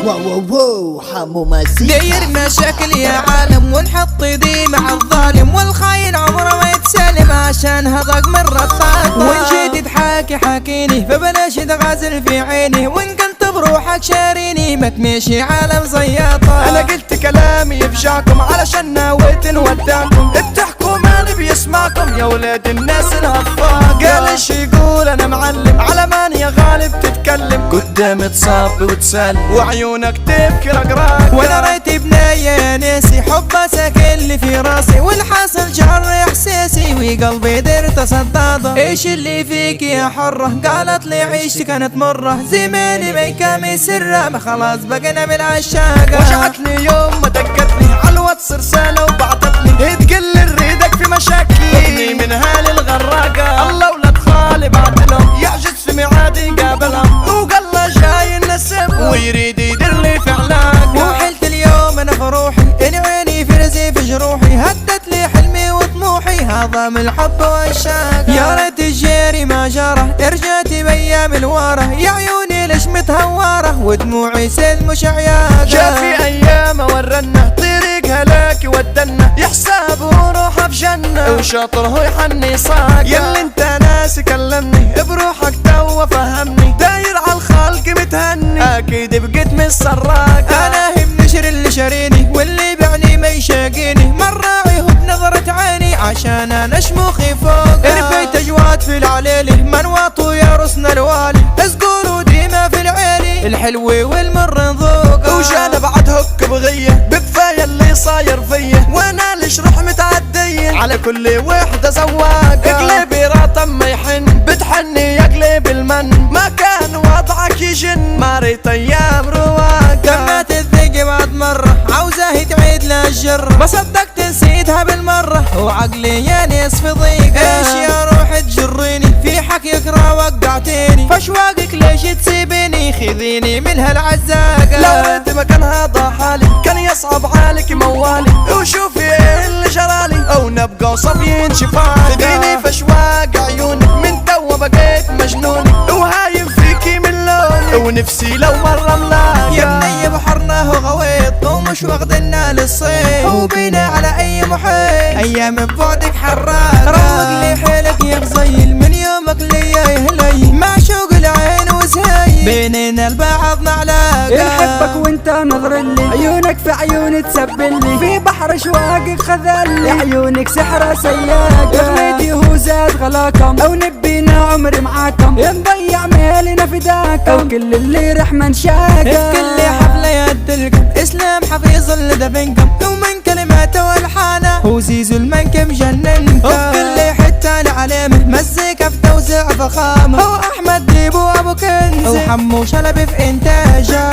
واو حمو مزيكا داير مشاكل يا عالم ونحط ايدي مع الظالم والخاين عمره ما يتسلم عشان هضق من رطاق وان جيت تحاكي حاكيني فبلاش تغازل في عيني وان كنت بروحك شاريني ما تمشي عالم زياطة. انا قلت كلامي يفجعكم علشان نويت نودعكم بتحكوا ماني بيسمعكم يا ولاد الناس الهفاق. قال ايش يقول انا معلم على ماني يا غالب تتكلم قدامي تصاب وتسلم وعيونك تبكي رقراق. وانا ريت بناية يا ناسي حبها ساكن لي في راسي والحاصل جر احساسي وقلبي درت صداده. ايش اللي فيك يا حرة قالت لي عيشتي كانت مرة زماني ما يكامي سرة ما خلاص بقينا من عشاقة. وجعتني يوم ما دقتني على الواتس رسالة وبعتتني تقل ريدك في مشاكلي خذني من هالي الغراقة. الله ولاد خالي بعتلهم يعجز في ميعادي قابلهم وقال له جاي نسب ويريد يدير لي في علاقة. وحلت اليوم انا في روحي ان عيني في رزيف جروحي هدت لي حلمي وطموحي هذا من الحب والشاقة. يا ريت الجيري ما جاره رجعتي بايام الواره يا عيوني ليش متهواره ودموعي سيل مش عياقة. جاء في ايام ورنا طريق هلاك ودنا يحسب وروحه في جنة وشاطر هو يحني صاقة. ياللي انت ناسي كلمني بروحك توا فهمني داير على الخلق متهني اكيد بقيت من السراقة. انا هم نشر اللي شاريني واللي بعني ما يشاقيني مراعيه بنظرة عيني عشان انا شموخي فوق. ربيت اجواد في العليلي منواطو يا رسنا الوالي اسقور ديما في العيلي الحلو والمر نذوقه. وجانا بعد هك بغية بكفاية اللي صاير فيا وانا ليش روح متعدية على كل وحدة زواقة. اقلبي راطم ما يحن بتحني يقلب المن ما كان وضعك يجن ما ريت ايام رواقة. دمات الثقة بعد مرة عاوزاه تعيد لها الجرة ما صدقت نسيتها بالمرة وعقلي يا ناس في ضيقة. ايش يا روح تجريني في حكيك وقعتيني فاشواقك ليش تسيبيني خذيني من هالعزاقة. لو انت مكان هذا حالي كان يصعب عليك موالي وشوفي ايه اللي جرالي او نبقى صافيين شفاقة. خذيني فاشواق عيونك من توا بقيت مجنوني وهايم فيكي من لوني ونفسي لو مرة ملاقة. يا بني بحرنا وغويط ومش واخدنا للصيد وبينا على اي محيط ايام ببعدك حراقة. روق لي حيلك يا غزيل من يومك لي يا هلي معشوق العين وزهايل بيننا البعض نعلاقة. يحبك وانت نظر لي عيونك في عيوني تسبلي في بحر شواقك خذلي عيونك سحرة سياقة. اغنيتي هو زاد غلاكم او نبينا عمري معاكم نضيع مالنا فداكم كل اللي رح منشاقة. في كل حفلة يدلكم اسلام حفيظ اللي دفنكم ومن كلماته والحانه هو زيزو المنكم جننكم. وفي كل حتة العلامة مزيكا في توزيع فخامة هو احمد ديبو ابو كنزي وحمو شلبي في انتاجه.